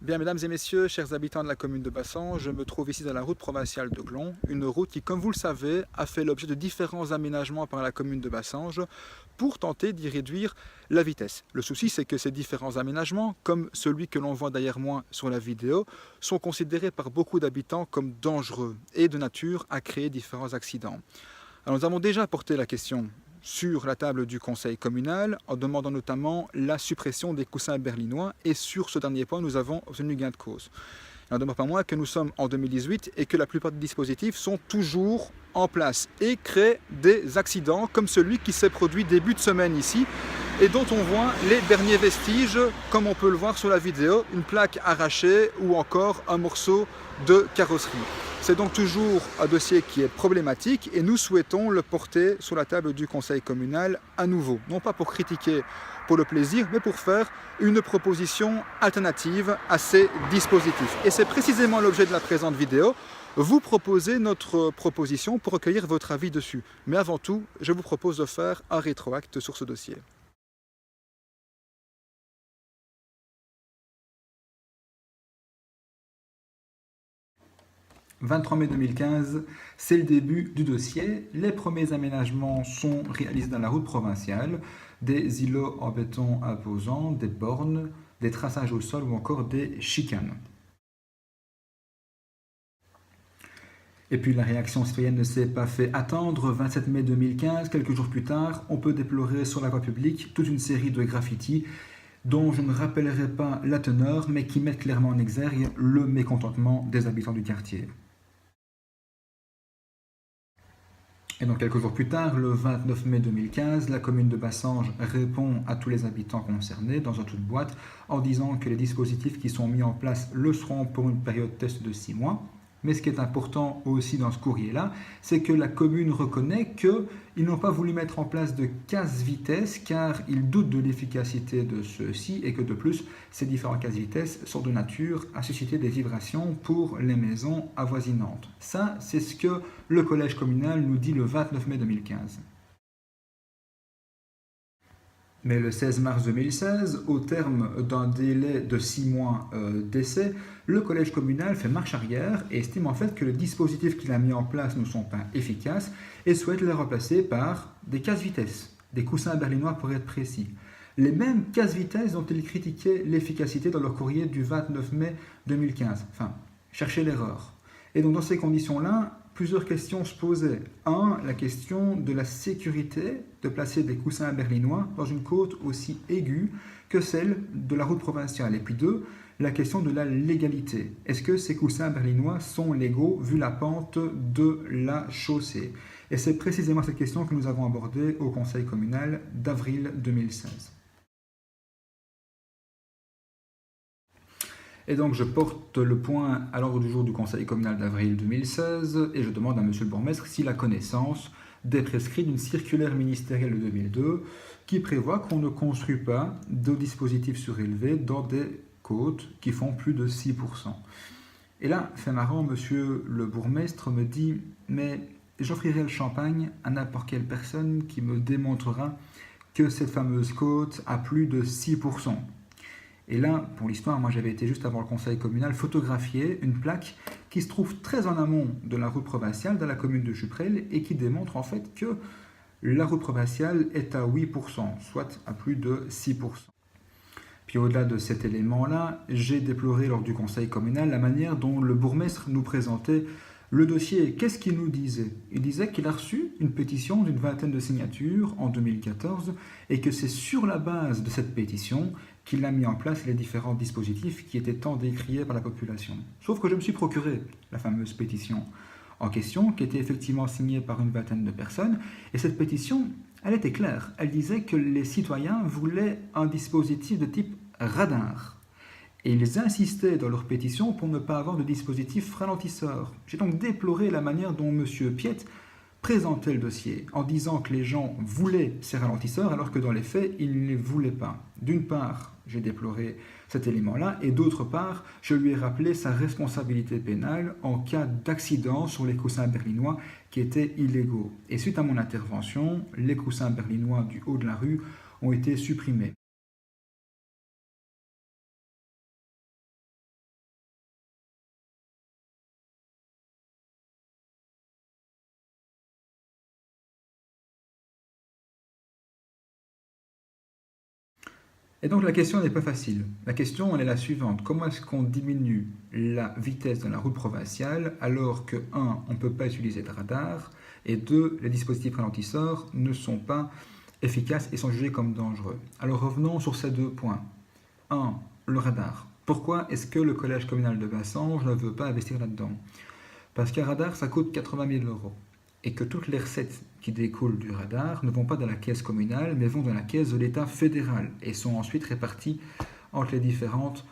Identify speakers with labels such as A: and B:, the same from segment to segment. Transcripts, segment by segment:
A: Bien, mesdames et messieurs, chers habitants de la commune de Bassange, je me trouve ici dans la route provinciale de Glon, une route qui, comme vous le savez, a fait l'objet de différents aménagements par la commune de Bassange pour tenter d'y réduire la vitesse. Le souci, c'est que ces différents aménagements, comme celui que l'on voit derrière moi sur la vidéo, sont considérés par beaucoup d'habitants comme dangereux et de nature à créer différents accidents. Alors, nous avons déjà porté la question sur la table du conseil communal en demandant notamment la suppression des coussins berlinois et sur ce dernier point nous avons obtenu gain de cause. Il n'en demeure pas moins que nous sommes en 2018 et que la plupart des dispositifs sont toujours en place et créent des accidents comme celui qui s'est produit début de semaine ici et dont on voit les derniers vestiges comme on peut le voir sur la vidéo, une plaque arrachée ou encore un morceau de carrosserie. C'est donc toujours un dossier qui est problématique et nous souhaitons le porter sur la table du conseil communal à nouveau. Non pas pour critiquer pour le plaisir, mais pour faire une proposition alternative à ces dispositifs. Et c'est précisément l'objet de la présente vidéo. Vous proposez notre proposition pour recueillir votre avis dessus. Mais avant tout, je vous propose de faire un rétroacte sur ce dossier. 23 mai 2015, c'est le début du dossier. Les premiers aménagements sont réalisés dans la route provinciale, des îlots en béton imposants, des bornes, des traçages au sol ou encore des chicanes. Et puis la réaction citoyenne ne s'est pas fait attendre. 27 mai 2015, quelques jours plus tard, on peut déplorer sur la voie publique toute une série de graffitis dont je ne rappellerai pas la teneur, mais qui mettent clairement en exergue le mécontentement des habitants du quartier. Et donc quelques jours plus tard, le 29 mai 2015, la commune de Bassange répond à tous les habitants concernés dans une toute boîte en disant que les dispositifs qui sont mis en place le seront pour une période test de 6 mois. Mais ce qui est important aussi dans ce courrier-là, c'est que la commune reconnaît qu'ils n'ont pas voulu mettre en place de casse-vitesse car ils doutent de l'efficacité de ceux-ci et que de plus, ces différents casse-vitesse sont de nature à susciter des vibrations pour les maisons avoisinantes. Ça, c'est ce que le collège communal nous dit le 29 mai 2015. Mais le 16 mars 2016, au terme d'un délai de 6 mois d'essai, le collège communal fait marche arrière et estime en fait que les dispositifs qu'il a mis en place ne sont pas efficaces et souhaite les remplacer par des casse-vitesse, des coussins berlinois pour être précis. Les mêmes casse-vitesse dont ils critiquaient l'efficacité dans leur courrier du 29 mai 2015. Enfin, cherchez l'erreur. Et donc dans ces conditions-là, plusieurs questions se posaient. 1. La question de la sécurité de placer des coussins berlinois dans une côte aussi aiguë que celle de la route provinciale. Et puis 2. La question de la légalité. Est-ce que ces coussins berlinois sont légaux vu la pente de la chaussée? Et c'est précisément cette question que nous avons abordée au conseil communal d'avril 2016. Et donc je porte le point à l'ordre du jour du conseil communal d'avril 2016 et je demande à monsieur le bourgmestre s'il a connaissance des prescrits d'une circulaire ministérielle de 2002 qui prévoit qu'on ne construit pas de dispositifs surélevés dans des côtes qui font plus de 6%. Et là, c'est marrant, monsieur le bourgmestre me dit « mais j'offrirai le champagne à n'importe quelle personne qui me démontrera que cette fameuse côte a plus de 6%. » Et là, pour l'histoire, moi j'avais été juste avant le conseil communal photographier une plaque qui se trouve très en amont de la route provinciale dans la commune de Juprel et qui démontre en fait que la route provinciale est à 8%, soit à plus de 6%. Puis au-delà de cet élément-là, j'ai déploré lors du conseil communal la manière dont le bourgmestre nous présentait le dossier. Qu'est-ce qu'il nous disait? Il disait qu'il a reçu une pétition d'une vingtaine de signatures en 2014 et que c'est sur la base de cette pétition qu'il a mis en place les différents dispositifs qui étaient tant décriés par la population. Sauf que je me suis procuré la fameuse pétition en question, qui était effectivement signée par une vingtaine de personnes, et cette pétition, elle était claire. Elle disait que les citoyens voulaient un dispositif de type radar. Et ils insistaient dans leur pétition pour ne pas avoir de dispositif ralentisseur. J'ai donc déploré la manière dont M. Piette présentait le dossier en disant que les gens voulaient ces ralentisseurs alors que dans les faits, ils ne les voulaient pas. D'une part, j'ai déploré cet élément-là et d'autre part, je lui ai rappelé sa responsabilité pénale en cas d'accident sur les coussins berlinois qui étaient illégaux. Et suite à mon intervention, les coussins berlinois du haut de la rue ont été supprimés. Et donc la question n'est pas facile. La question elle est la suivante. Comment est-ce qu'on diminue la vitesse dans la route provinciale alors que 1. On ne peut pas utiliser de radar et 2. Les dispositifs ralentisseurs ne sont pas efficaces et sont jugés comme dangereux. Alors revenons sur ces 2 points. 1. Le radar. Pourquoi est-ce que le collège communal de Bassange ne veut pas investir là-dedans? Parce qu'un radar ça coûte 80 000 € et que toutes les recettes qui découlent du radar ne vont pas dans la caisse communale, mais vont dans la caisse de l'État fédéral et sont ensuite réparties entre les différentes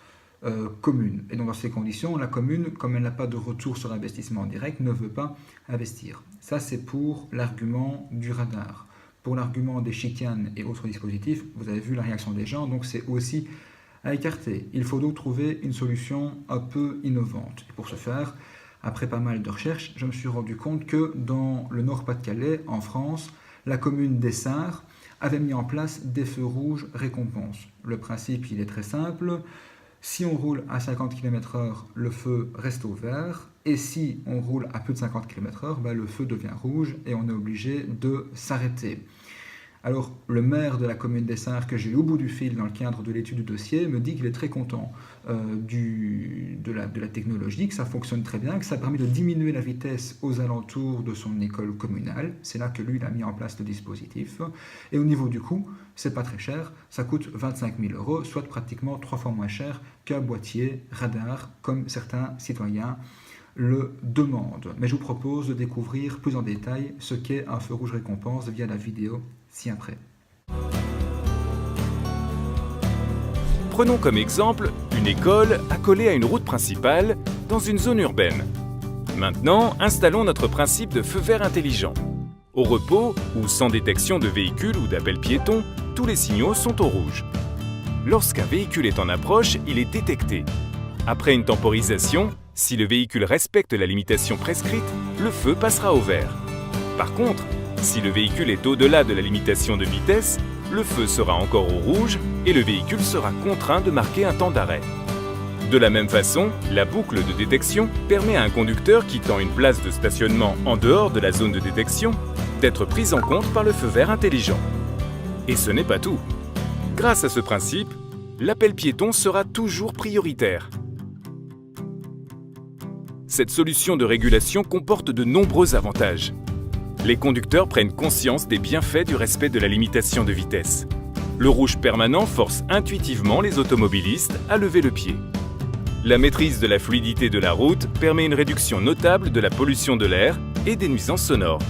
A: communes. Et donc dans ces conditions, la commune, comme elle n'a pas de retour sur investissement direct, ne veut pas investir. Ça, c'est pour l'argument du radar. Pour l'argument des chicanes et autres dispositifs, vous avez vu la réaction des gens, donc c'est aussi à écarter. Il faut donc trouver une solution un peu innovante. Et pour ce faire, après pas mal de recherches, je me suis rendu compte que dans le Nord-Pas-de-Calais, en France, la commune d'Essarts avait mis en place des feux rouges récompenses. Le principe, il est très simple. Si on roule à 50 km/h, le feu reste au vert. Et si on roule à plus de 50 km/h, le feu devient rouge et on est obligé de s'arrêter. Alors, le maire de la commune d'Essarts, que j'ai eu au bout du fil dans le cadre de l'étude du dossier, me dit qu'il est très content de la technologie, que ça fonctionne très bien, que ça permet de diminuer la vitesse aux alentours de son école communale. C'est là que lui, il a mis en place le dispositif. Et au niveau du coût, c'est pas très cher, ça coûte 25 000 €, soit pratiquement 3 fois moins cher qu'un boîtier radar, comme certains citoyens le demandent. Mais je vous propose de découvrir plus en détail ce qu'est un feu rouge récompense via la vidéo ci-après.
B: Prenons comme exemple une école accolée à une route principale dans une zone urbaine. Maintenant, installons notre principe de feu vert intelligent. Au repos ou sans détection de véhicules ou d'appels piétons, tous les signaux sont au rouge. Lorsqu'un véhicule est en approche, il est détecté. Après une temporisation, si le véhicule respecte la limitation prescrite, le feu passera au vert. Par contre, si le véhicule est au-delà de la limitation de vitesse, le feu sera encore au rouge et le véhicule sera contraint de marquer un temps d'arrêt. De la même façon, la boucle de détection permet à un conducteur quittant une place de stationnement en dehors de la zone de détection d'être pris en compte par le feu vert intelligent. Et ce n'est pas tout. Grâce à ce principe, l'appel piéton sera toujours prioritaire. Cette solution de régulation comporte de nombreux avantages. Les conducteurs prennent conscience des bienfaits du respect de la limitation de vitesse. Le rouge permanent force intuitivement les automobilistes à lever le pied. La maîtrise de la fluidité de la route permet une réduction notable de la pollution de l'air et des nuisances sonores.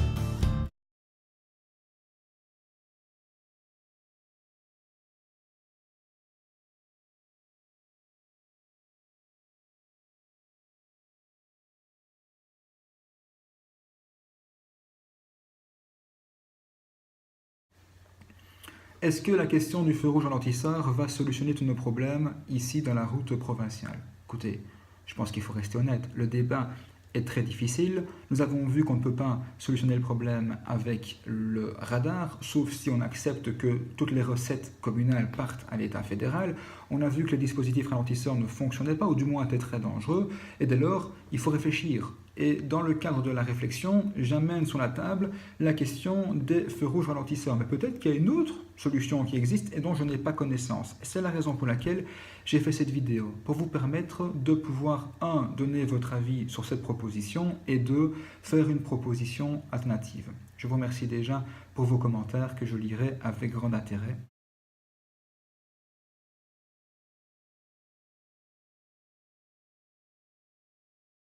A: Est-ce que la question du feu rouge ralentisseur va solutionner tous nos problèmes ici dans la route provinciale? Écoutez, je pense qu'il faut rester honnête. Le débat est très difficile. Nous avons vu qu'on ne peut pas solutionner le problème avec le radar, sauf si on accepte que toutes les recettes communales partent à l'État fédéral. On a vu que les dispositifs ralentisseurs ne fonctionnaient pas, ou du moins étaient très dangereux, et dès lors, il faut réfléchir. Et dans le cadre de la réflexion, j'amène sur la table la question des feux rouges ralentisseurs. Mais peut-être qu'il y a une autre solution qui existe et dont je n'ai pas connaissance. C'est la raison pour laquelle j'ai fait cette vidéo, pour vous permettre de pouvoir, 1, donner votre avis sur cette proposition et 2, faire une proposition alternative. Je vous remercie déjà pour vos commentaires que je lirai avec grand intérêt.